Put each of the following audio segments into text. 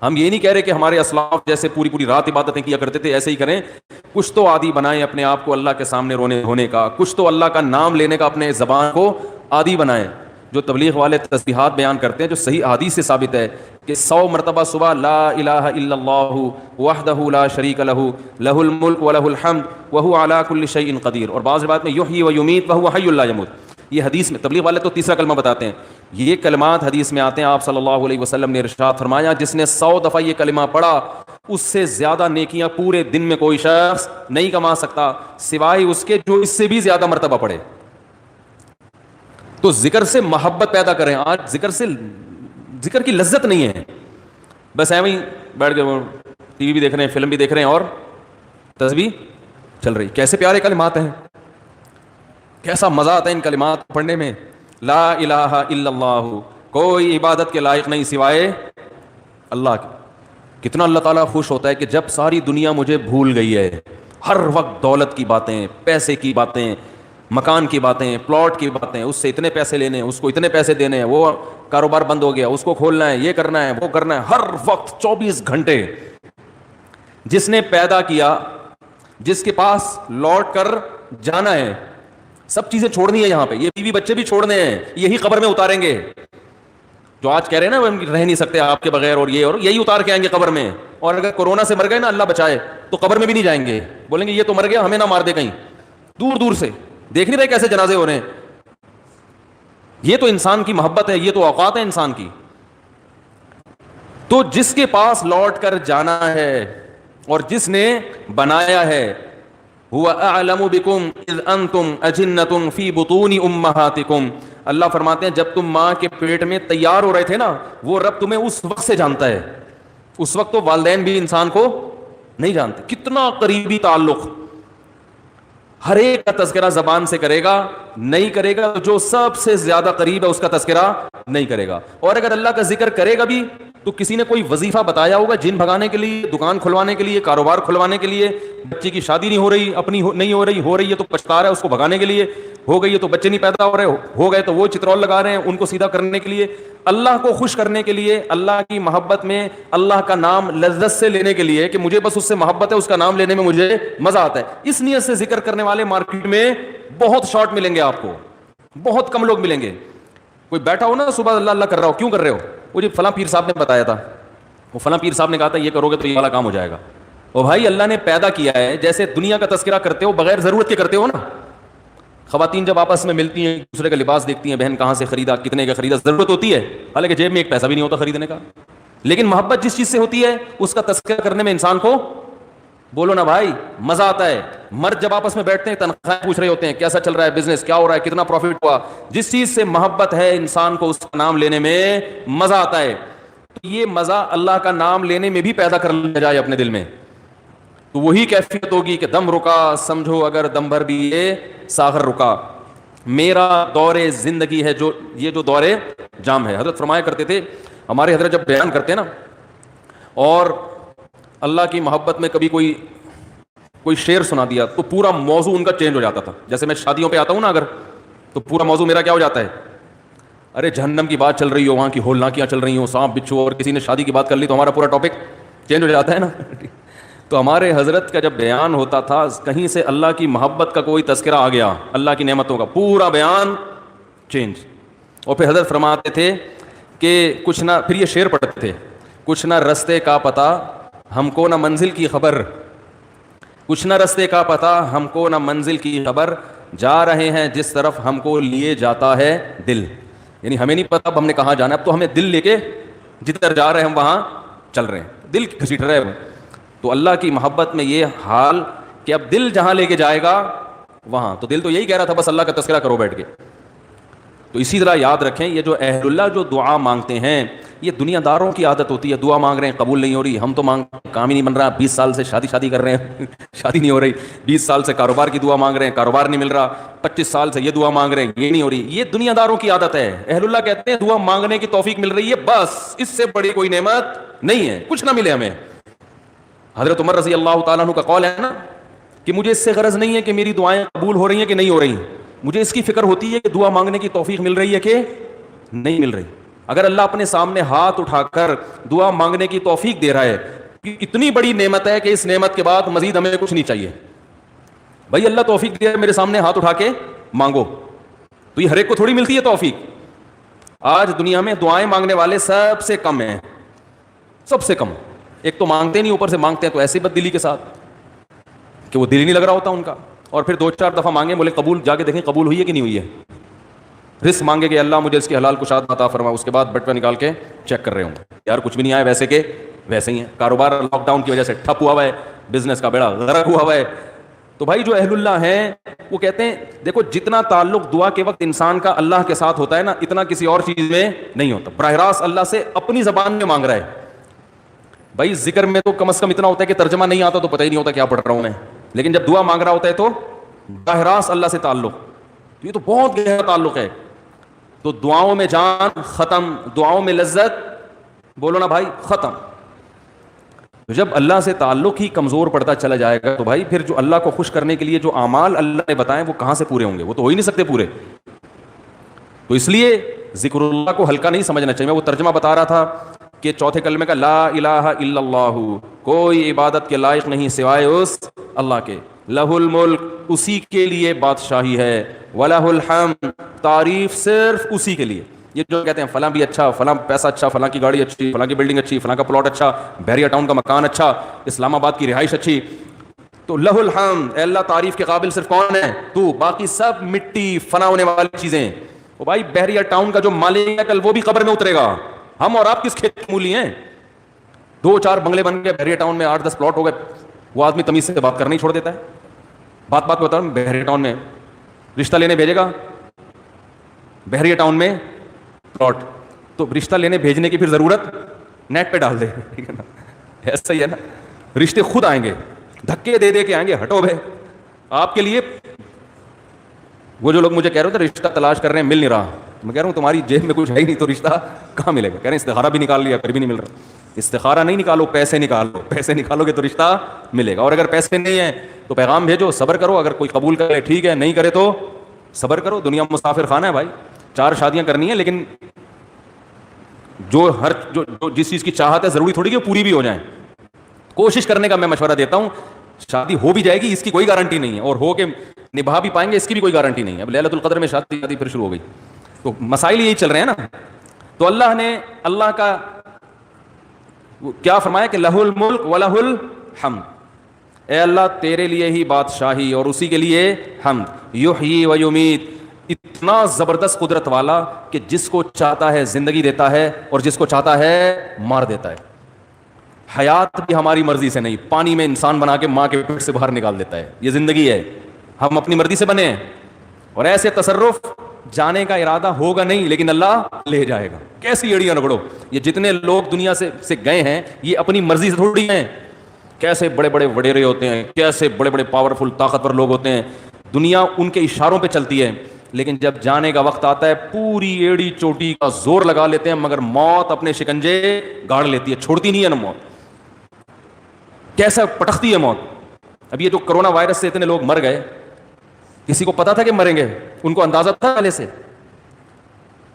ہم یہ نہیں کہہ رہے کہ ہمارے اسلاف جیسے پوری پوری رات عبادتیں کیا کرتے تھے ایسے ہی کریں. کچھ تو عادی بنائیں اپنے آپ کو اللہ کے سامنے رونے دھونے کا, کچھ تو اللہ کا نام لینے کا اپنے زبان کو عادی بنائیں. جو تبلیغ والے تسبیحات بیان کرتے ہیں جو صحیح حدیث سے ثابت ہے کہ 100 مرتبہ صبح لا الہ الا اللہ وحدہ لا شریک لہ لہ الملک ولہ الحمد وہو علی کل شیء قدیر, اور بعض روایت میں یحیی و یمیت وہو حی لا یموت. یہ حدیث میں تبلیغ والے تو تیسرا کلمہ بتاتے ہیں, یہ کلمات حدیث میں آتے ہیں. آپ صلی اللہ علیہ وسلم نے ارشاد فرمایا جس نے 100 دفعہ یہ کلمہ پڑھا اس سے زیادہ نیکیاں پورے دن میں کوئی شخص نہیں کما سکتا سوائے اس کے جو اس سے بھی زیادہ مرتبہ پڑھے. تو ذکر سے محبت پیدا کریں. آج ذکر کی لذت نہیں ہے, بس ایویں ہی بیٹھ کے ٹی وی بھی دیکھ رہے ہیں, فلم بھی دیکھ رہے ہیں اور تسبیح چل رہی. کیسے پیارے کلمات ہیں, کیسا مزہ آتا ہے ان کلمات پڑھنے میں. لا الہ الا اللہ, کوئی عبادت کے لائق نہیں سوائے اللہ کی. کتنا اللہ تعالیٰ خوش ہوتا ہے کہ جب ساری دنیا مجھے بھول گئی ہے, ہر وقت دولت کی باتیں, پیسے کی باتیں, مکان کی باتیں, پلاٹ کی باتیں, اس سے اتنے پیسے لینے, اس کو اتنے پیسے دینے, وہ کاروبار بند ہو گیا, اس کو کھولنا ہے, یہ کرنا ہے, وہ کرنا ہے, ہر وقت 24 گھنٹے. جس نے پیدا کیا, جس کے پاس لوٹ کر جانا ہے, سب چیزیں چھوڑنی ہے یہاں پہ, یہ بیوی بچے بھی چھوڑنے ہیں, یہی قبر میں اتاریں گے. جو آج کہہ رہے ہیں نا ہم رہ نہیں سکتے آپ کے بغیر, اور یہی اتار کے آئیں گے قبر میں. اور اگر کورونا سے مر گئے نا, اللہ بچائے, تو قبر میں بھی نہیں جائیں گے, بولیں گے یہ تو مر گیا, ہمیں نہ مار دے کہیں. دور دور سے دیکھ نہیں رہے کیسے جنازے ہو رہے ہیں. یہ تو انسان کی محبت ہے, یہ تو اوقات ہے انسان کی. تو جس کے پاس لوٹ کر جانا ہے اور جس نے بنایا ہے, هو اعلم بكم اذ انتم اجنة في بطون امهاتكم, اللہ فرماتے ہیں جب تم ماں کے پیٹ میں تیار ہو رہے تھے نا, وہ رب تمہیں اس وقت سے جانتا ہے. اس وقت تو والدین بھی انسان کو نہیں جانتے. کتنا قریبی تعلق, ہر ایک کا تذکرہ زبان سے کرے گا, نہیں کرے گا تو جو سب سے زیادہ قریب ہے اس کا تذکرہ نہیں کرے گا. اور اگر اللہ کا ذکر کرے گا بھی تو کسی نے کوئی وظیفہ بتایا ہوگا جن بھگانے کے لیے, دکان کھلوانے کے لیے, کاروبار کھلوانے کے لیے, بچے کی شادی نہیں ہو رہی, اپنی نہیں ہو رہی ہے تو پچھتا رہا ہے اس کو بھگانے کے لیے, ہو گئی ہے تو بچے نہیں پیدا ہو رہے, ہو گئے تو وہ چترول لگا رہے ہیں ان کو سیدھا کرنے کے لیے, اللہ کو خوش کرنے کے لیے, اللہ کی محبت میں اللہ کا نام لذت سے لینے کے لیے کہ مجھے بس اس سے محبت ہے, اس کا نام لینے میں مجھے مزہ آتا ہے. اس نیت سے ذکر کرنے والے مارکیٹ میں بہت شارٹ ملیں گے آپ کو, بہت کم لوگ ملیں گے. کوئی بیٹھا ہو نا صبح اللہ اللہ کر رہا ہو, کیوں کر رہے ہو, وہ جی فلاں پیر صاحب نے بتایا تھا, وہ فلاں پیر صاحب نے کہا تھا یہ کرو گے تو یہ والا کام ہو جائے گا. اور بھائی اللہ نے پیدا کیا ہے, جیسے دنیا کا تذکرہ کرتے ہو بغیر ضرورت کے کرتے ہو نا. خواتین جب آپس میں ملتی ہیں دوسرے کا لباس دیکھتی ہیں, بہن کہاں سے خریدا, کتنے کا خریدا, ضرورت ہوتی ہے, حالانکہ جیب میں ایک پیسہ بھی نہیں ہوتا خریدنے کا. لیکن محبت جس چیز سے ہوتی ہے اس کا تذکرہ کرنے میں انسان کو, بولو نا بھائی, مزہ آتا ہے. مرد جب آپس میں بیٹھتے ہیں تنخواہ پوچھ رہے ہوتے ہیں کیسا چل رہا ہے بزنس, کیا ہو رہا ہے, کتنا پروفٹ ہوا. جس چیز سے محبت ہے انسان کو اس کا نام لینے میں مزہ آتا ہے. یہ مزہ اللہ کا نام لینے میں بھی پیدا کر لیا جائے اپنے دل میں, تو وہی کیفیت ہوگی کہ دم رکا سمجھو اگر دم بھر بھی یہ ساغر رکا. میرا دور زندگی ہے جو یہ جو دور جام ہے. حضرت فرمایا کرتے تھے, ہمارے حضرت جب بیان کرتے نا اور اللہ کی محبت میں کبھی کوئی شعر سنا دیا تو پورا موضوع ان کا چینج ہو جاتا تھا. جیسے میں شادیوں پہ آتا ہوں نا اگر, تو پورا موضوع میرا کیا ہو جاتا ہے, ارے جہنم کی بات چل رہی ہو, وہاں کی ہولناکیاں چل رہی ہوں, سانپ بچھو, اور کسی نے شادی کی بات کر لی تو ہمارا پورا ٹاپک چینج ہو جاتا ہے نا. تو ہمارے حضرت کا جب بیان ہوتا تھا کہیں سے اللہ کی محبت کا کوئی تذکرہ آ گیا, اللہ کی نعمتوں کا, پورا بیان چینج. اور پھر حضرت فرماتے تھے کہ کچھ نہ, پھر یہ شعر پڑھتے تھے, کچھ نہ رستے کا پتہ ہم کو نہ منزل کی خبر, کچھ نہ رستے کا پتہ ہم کو نہ منزل کی خبر, جا رہے ہیں جس طرف ہم کو لیے جاتا ہے دل. یعنی ہمیں نہیں پتا اب ہم نے کہاں جانا ہے, اب تو ہمیں دل لے کے جدھر جا رہے ہیں ہم وہاں چل رہے ہیں, دل گھسیٹ رہے ہیں. تو اللہ کی محبت میں یہ حال کہ اب دل جہاں لے کے جائے گا وہاں, تو دل تو یہی کہہ رہا تھا بس اللہ کا تذکرہ کرو بیٹھ کے. تو اسی طرح یاد رکھیں, یہ جو اہل اللہ جو دعا مانگتے ہیں یہ دنیا داروں کی عادت ہوتی ہے. دعا مانگ رہے ہیں قبول نہیں ہو رہی, ہم تو کام ہی نہیں بن رہا, 20 سال سے شادی کر رہے ہیں شادی نہیں ہو رہی, 20 سال سے کاروبار کی دعا مانگ رہے ہیں, کاروبار نہیں مل رہا, 25 سال سے یہ دعا مانگ رہے ہیں, یہ نہیں ہو رہی. یہ دنیا داروں کی عادت ہے. اہل اللہ کہتے ہیں دعا مانگنے کی توفیق مل رہی ہے, بس اس سے بڑی کوئی نعمت نہیں ہے, کچھ نہ ملے ہمیں. حضرت عمر رضی اللہ تعالیٰ عنہ کا قول ہے نا کہ مجھے اس سے غرض نہیں ہے کہ میری دعائیں قبول ہو رہی ہیں کہ نہیں ہو رہی, مجھے اس کی فکر ہوتی ہے کہ دعا مانگنے کی توفیق مل رہی ہے کہ نہیں مل رہی. اگر اللہ اپنے سامنے ہاتھ اٹھا کر دعا مانگنے کی توفیق دے رہا ہے کہ اتنی بڑی نعمت ہے کہ اس نعمت کے بعد مزید ہمیں کچھ نہیں چاہیے، بھائی اللہ توفیق دے میرے سامنے ہاتھ اٹھا کے مانگو، تو یہ ہر ایک کو تھوڑی ملتی ہے توفیق. آج دنیا میں دعائیں مانگنے والے سب سے کم ہیں، سب سے کم. ایک تو مانگتے نہیں، اوپر سے مانگتے ہیں تو ایسی بد دلی کے ساتھ کہ وہ دل ہی نہیں لگ رہا ہوتا ان کا، اور پھر 2-4 دفعہ مانگے بولے قبول، جا کے دیکھیں قبول ہوئی ہے کہ نہیں ہوئی ہے. رزق مانگے کہ اللہ مجھے اس کی حلال کشاد عطا فرما، اس کے بعد بٹوہ نکال کے چیک کر رہے ہوں یار کچھ بھی نہیں آیا، ویسے کہ ویسے ہی ہیں. کاروبار لاک ڈاؤن کی وجہ سے ٹھپ ہوا ہے، بزنس کا بیڑا غرق ہوا ہے. تو بھائی جو اہل اللہ ہیں وہ کہتے ہیں دیکھو جتنا تعلق دعا کے وقت انسان کا اللہ کے ساتھ ہوتا ہے نا، اتنا کسی اور چیز میں نہیں ہوتا. براہ راست اللہ سے اپنی زبان میں مانگ رہا ہے. بھائی ذکر میں تو کم از کم اتنا ہوتا ہے کہ ترجمہ نہیں آتا تو پتہ ہی نہیں ہوتا کیا پڑھ رہا ہوں میں، لیکن جب دعا مانگ رہا ہوتا ہے تو براہ راست اللہ سے تعلق، تو یہ تو بہت گہرا تعلق ہے. تو دعاؤں میں جان ختم، دعاؤں میں لذت، بولو نا بھائی ختم. جب اللہ سے تعلق ہی کمزور پڑتا چلا جائے گا تو بھائی پھر جو اللہ کو خوش کرنے کے لیے جو اعمال اللہ نے بتائے وہ کہاں سے پورے ہوں گے؟ وہ تو ہو ہی نہیں سکتے پورے. تو اس لیے ذکر اللہ کو ہلکا نہیں سمجھنا چاہیے. میں وہ ترجمہ بتا رہا تھا کہ چوتھے کلمے کا لا الہ الا اللہ، کوئی عبادت کے لائق نہیں سوائے اس اللہ کے. لہ الملک، اسی کے لیے بادشاہی ہے. ولہ الحمد، تعریف صرف اسی کے لیے. یہ جو کہتے ہیں فلاں بھی اچھا، فلاں پیسہ اچھا، فلاں کی گاڑی اچھی، فلاں کی بلڈنگ اچھی، فلاں کا پلاٹ اچھا، بحریہ ٹاؤن کا مکان اچھا، اسلام آباد کی رہائش اچھی، تو لہ الحمد، اے اللہ تعریف کے قابل صرف کون ہے؟ تو. باقی سب مٹی فنا ہونے والی چیزیں. وہ بھائی بحریہ ٹاؤن کا جو مالک ہے کل وہ بھی قبر میں اترے گا. ہم اور آپ کس کھیت کی مولی ہیں؟ 2-4 بنگلے بن گئے بحریہ ٹاؤن میں، 8-10 پلاٹ ہو گئے، وہ آدمی تمیز سے بات کرنا ہی چھوڑ دیتا ہے. بات پہ بتا رہا ہوں، بحریہ ٹاؤن میں رشتہ لینے بھیجے گا، بحریہ ٹاؤن میں پلاٹ، تو رشتہ لینے بھیجنے کی پھر ضرورت نیٹ پہ ڈال دے، ٹھیک ہے نا؟ ایسا ہی ہے نا، رشتے خود آئیں گے، دھکے دے دے کے آئیں گے. ہٹو بھائی آپ کے لیے. وہ جو لوگ مجھے کہہ رہے تھے رشتہ تلاش کر رہے ہیں مل نہیں رہا، میں کہہ رہا ہوں تمہاری جیب میں کچھ ہے ہی نہیں تو رشتہ کہاں ملے گا؟ کہہ رہے ہیں استخارہ بھی نکال لیا پھر بھی نہیں مل رہا. استخارہ نہیں نکالو، پیسے نکالو، پیسے نکالو گے تو رشتہ ملے گا. اور اگر پیسے نہیں ہیں تو پیغام بھیجو، صبر کرو، اگر کوئی قبول کرے ٹھیک ہے، نہیں کرے تو صبر کرو. دنیا مسافر خانہ ہے بھائی. 4 شادیاں کرنی ہیں، لیکن جو جس چیز کی چاہت ہے ضروری تھوڑی کہ پوری بھی ہو جائیں. کوشش کرنے کا میں مشورہ دیتا ہوں. شادی ہو بھی جائے گی اس کی کوئی گارنٹی نہیں ہے، اور ہو کے نبھا بھی پائیں گے اس کی بھی کوئی گارنٹی نہیں ہے. اب لیلۃ القدر میں شادی پھر شروع ہو گئی، تو مسائل یہی چل رہے ہیں نا. تو اللہ نے اللہ کا کیا فرمایا کہ لہ الملک ولہ الحمد، اے اللہ تیرے لیے ہی بادشاہی اور اسی کے لیے حمد. یحیی و یمیت، اتنا زبردست قدرت والا کہ جس کو چاہتا ہے زندگی دیتا ہے اور جس کو چاہتا ہے مار دیتا ہے. حیات بھی ہماری مرضی سے نہیں، پانی میں انسان بنا کے ماں کے پیٹ سے باہر نکال دیتا ہے. یہ زندگی ہے، ہم اپنی مرضی سے بنے ہیں. اور ایسے تصرف جانے کا ارادہ ہوگا نہیں لیکن اللہ لے جائے گا. کیسی ایڑیاں رگڑو، یہ جتنے لوگ دنیا سے گئے ہیں یہ اپنی مرضی سے تھوڑی ہیں. کیسے بڑے بڑے وڈیرے ہوتے ہیں، کیسے بڑے بڑے پاورفل طاقتور لوگ ہوتے ہیں، دنیا ان کے اشاروں پہ چلتی ہے. لیکن جب جانے کا وقت آتا ہے پوری ایڑی چوٹی کا زور لگا لیتے ہیں، مگر موت اپنے شکنجے گاڑ لیتی ہے، چھوڑتی نہیں ہے نا موت. کیسا پٹکتی ہے موت. اب یہ جو کرونا وائرس سے اتنے لوگ مر گئے، کسی کو پتا تھا کہ مریں گے؟ ان کو اندازہ تھا پہلے سے؟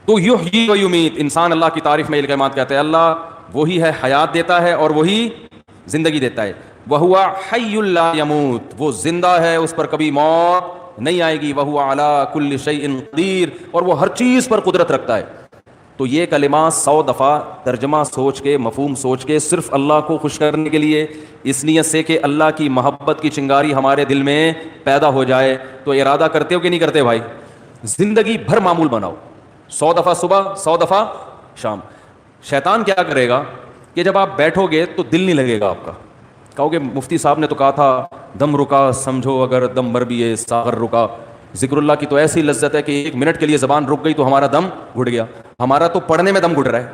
تو یحیی و یمیت، انسان اللہ کی تعریف میں یہ کلمات کہتے ہیں. اللہ وہی ہے حیات دیتا ہے اور وہی زندگی دیتا ہے. وہو حی لا یموت، وہ زندہ ہے اس پر کبھی موت نہیں آئے گی. وہو علی کل شیء قدیر، اور وہ ہر چیز پر قدرت رکھتا ہے. تو یہ کلمات 100 دفعہ ترجمہ سوچ کے، مفہوم سوچ کے، صرف اللہ کو خوش کرنے کے لیے، اس نیت سے کہ اللہ کی محبت کی چنگاری ہمارے دل میں پیدا ہو جائے. تو ارادہ کرتے ہو کہ نہیں کرتے بھائی؟ زندگی بھر معمول بناؤ، 100 دفعہ صبح، 100 دفعہ شام. شیطان کیا کرے گا کہ جب آپ بیٹھو گے تو دل نہیں لگے گا آپ کا. کہو گے مفتی صاحب نے تو کہا تھا دم رکا سمجھو اگر دم بھر بھی یہ ساغر رکا. ذکر اللہ کی تو ایسی لذت ہے کہ 1 منٹ کے لیے زبان رک گئی تو ہمارا دم گھٹ گیا. ہمارا تو پڑھنے میں دم گھٹ رہا ہے.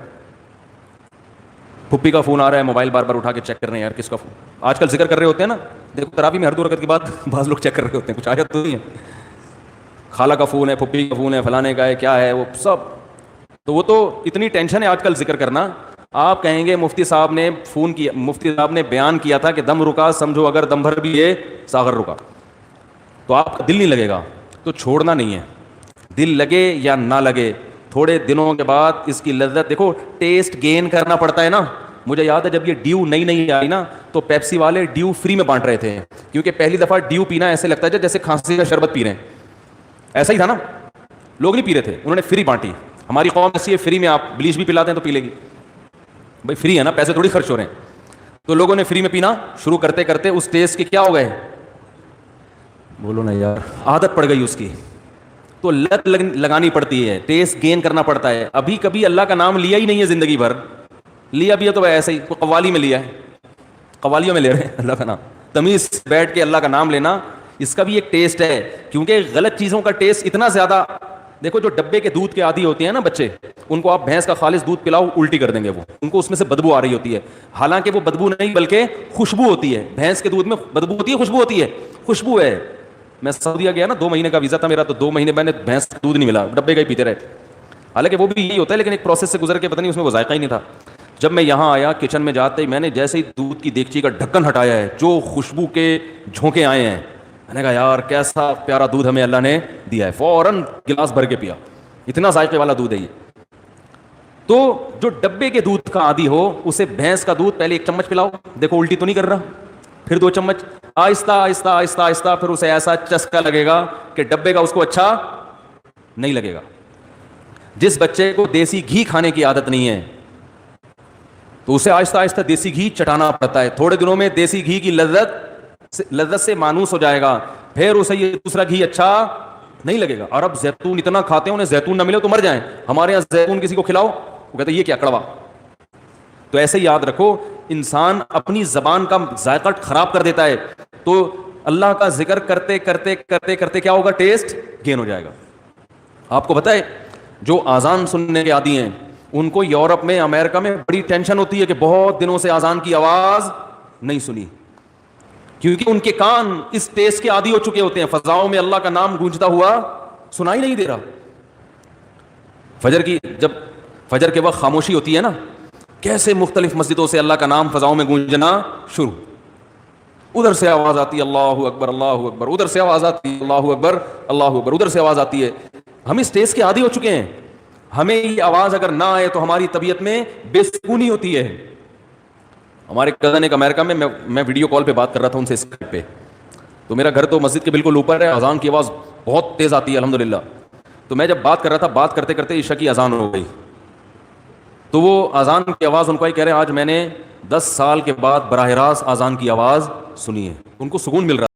پھپھی کا فون آ رہا ہے، موبائل بار بار اٹھا کے چیک کر رہے ہیں، یار کس کا فون. آج کل ذکر کر رہے ہوتے ہیں نا، دیکھو تراویح میں ہر 2 رکعت کے بعد بعض لوگ چیک کر رہے ہوتے ہیں، کچھ آیت تو نہیں ہے. خالہ کا فون ہے، پھپھی کا فون ہے، فلانے کا ہے، کیا ہے وہ سب. تو وہ تو اتنی ٹینشن ہے آج کل ذکر کرنا. آپ کہیں گے مفتی صاحب نے فون کیا، مفتی صاحب نے بیان کیا تھا کہ دم رکا سمجھو اگر دم بھر بھی یہ ساغر رکا، تو آپ کا دل نہیں لگے گا. تو چھوڑنا نہیں ہے، دل لگے یا نہ لگے تھوڑے دنوں کے بعد اس کی لذت دیکھو، ٹیسٹ گین کرنا پڑتا ہے نا. مجھے یاد ہے جب یہ ڈیو نئی نئی آئی نا تو پیپسی والے ڈیو فری میں بانٹ رہے تھے, کیونکہ پہلی دفعہ ڈیو پینا ایسے لگتا ہے جیسے کھانسی کا شربت پی رہے ہیں. ایسا ہی تھا نا, لوگ نہیں پی رہے تھے, انہوں نے فری بانٹی. ہماری قوم ایسی ہے, فری میں آپ بلیچ بھی پلاتے ہیں تو پی لے گی, بھائی فری ہے نا, پیسے تھوڑی خرچ ہو رہے ہیں. تو لوگوں نے فری میں پینا شروع کرتے کرتے اس ٹیسٹ کے کیا ہو گئے, بولو نا یار, عادت پڑ گئی اس کی. تو لت لگانی پڑتی ہے, ٹیسٹ گین کرنا پڑتا ہے. ابھی کبھی اللہ کا نام لیا ہی نہیں ہے زندگی بھر, لیا بھی ہے تو ایسے ہی قوالی میں لیا ہے, قوالیوں میں لے رہے ہیں اللہ کا نام. تمیز بیٹھ کے اللہ کا نام لینا, اس کا بھی ایک ٹیسٹ ہے, کیونکہ غلط چیزوں کا ٹیسٹ اتنا زیادہ. دیکھو جو ڈبے کے دودھ کے عادی ہوتے ہیں نا بچے, ان کو آپ بھینس کا خالص دودھ پلاؤ الٹی کر دیں گے, وہ ان کو اس میں سے بدبو آ رہی ہوتی ہے. حالانکہ وہ بدبو نہیں بلکہ خوشبو ہوتی ہے. بھینس کے دودھ میں بدبو ہوتی ہے خوشبو ہوتی ہے؟ خوشبو ہے. میں سعودیہ گیا نا, 2 مہینے کا ویزا تھا میرا, تو 2 مہینے میں نے بھینس کا دودھ نہیں ملا, ڈبے کا ہی پیتے رہے. حالانکہ وہ بھی یہی ہوتا ہے, لیکن ایک پروسیس سے گزر کے پتہ نہیں اس میں وہ ذائقہ ہی نہیں تھا. جب میں یہاں آیا کچن میں جاتے ہی میں نے جیسے ہی دودھ کی دیگچی کا ڈھکن ہٹایا ہے, جو خوشبو کے جھونکے آئے ہیں, میں نے کہا یار کیسا پیارا دودھ ہمیں اللہ نے دیا ہے. فوراً گلاس بھر کے پیا, اتنا ذائقے والا دودھ ہے یہ. تو جو ڈبے کے دودھ کا عادی ہو اسے بھینس کا دودھ پہلے 1 چمچ پلاؤ, دیکھو الٹی تو نہیں کر رہا, پھر 2 چمچ, آہستہ آہستہ آہستہ آہستہ, پھر اسے ایسا چسکا لگے گا کہ ڈبے کا اس کو اچھا نہیں لگے گا. جس بچے کو دیسی گھی کھانے کی عادت نہیں ہے تو اسے آہستہ آہستہ دیسی گھی چٹانا پڑتا ہے. تھوڑے دنوں میں دیسی گھی کی لذت سے مانوس ہو جائے گا, پھر اسے یہ دوسرا گھی اچھا نہیں لگے گا. عرب زیتون اتنا کھاتے ہیں, انہیں زیتون نہ ملے تو مر جائیں. ہمارے یہاں زیتون کسی کو کھلاؤ وہ کہتے ہیں یہ کیا کڑوا. تو ایسے یاد رکھو, انسان اپنی زبان کا ذائقہ خراب کر دیتا ہے, تو اللہ کا ذکر کرتے کرتے کرتے کرتے کیا ہوگا, ٹیسٹ گین ہو جائے گا. آپ کو پتہ ہے جو اذان سننے کے عادی ہیں ان کو یورپ میں, امریکہ میں بڑی ٹینشن ہوتی ہے کہ بہت دنوں سے اذان کی آواز نہیں سنی, کیونکہ ان کے کان اس ٹیسٹ کے عادی ہو چکے ہوتے ہیں, فضاؤں میں اللہ کا نام گونجتا ہوا سنائی نہیں دے رہا. جب فجر کے وقت خاموشی ہوتی ہے نا, کیسے مختلف مسجدوں سے اللہ کا نام فضاؤں میں گونجنا شروع, ادھر سے آواز آتی ہے اللہ اکبر اللہ اکبر, ادھر سے آواز آتی ہے اللہ اکبر اللہ اکبر, ادھر سے آواز آتی ہے. ہم اس ٹیسٹ کے عادی ہو چکے ہیں, ہمیں یہ آواز اگر نہ آئے تو ہماری طبیعت میں بے سکونی ہوتی ہے. ہمارے کزن ایک امریکہ میں ویڈیو کال پہ بات کر رہا تھا ان سے اسکائپ پہ, تو میرا گھر تو مسجد کے بالکل اوپر ہے, اذان کی آواز بہت تیز آتی ہے الحمدللہ. تو میں جب بات کر رہا تھا, بات کرتے کرتے عشاء کی اذان ہو گئی, تو وہ اذان کی آواز ان کو ہی کہہ رہے ہیں آج میں نے 10 سال کے بعد براہ راست اذان کی آواز سنی ہے. ان کو سکون مل رہا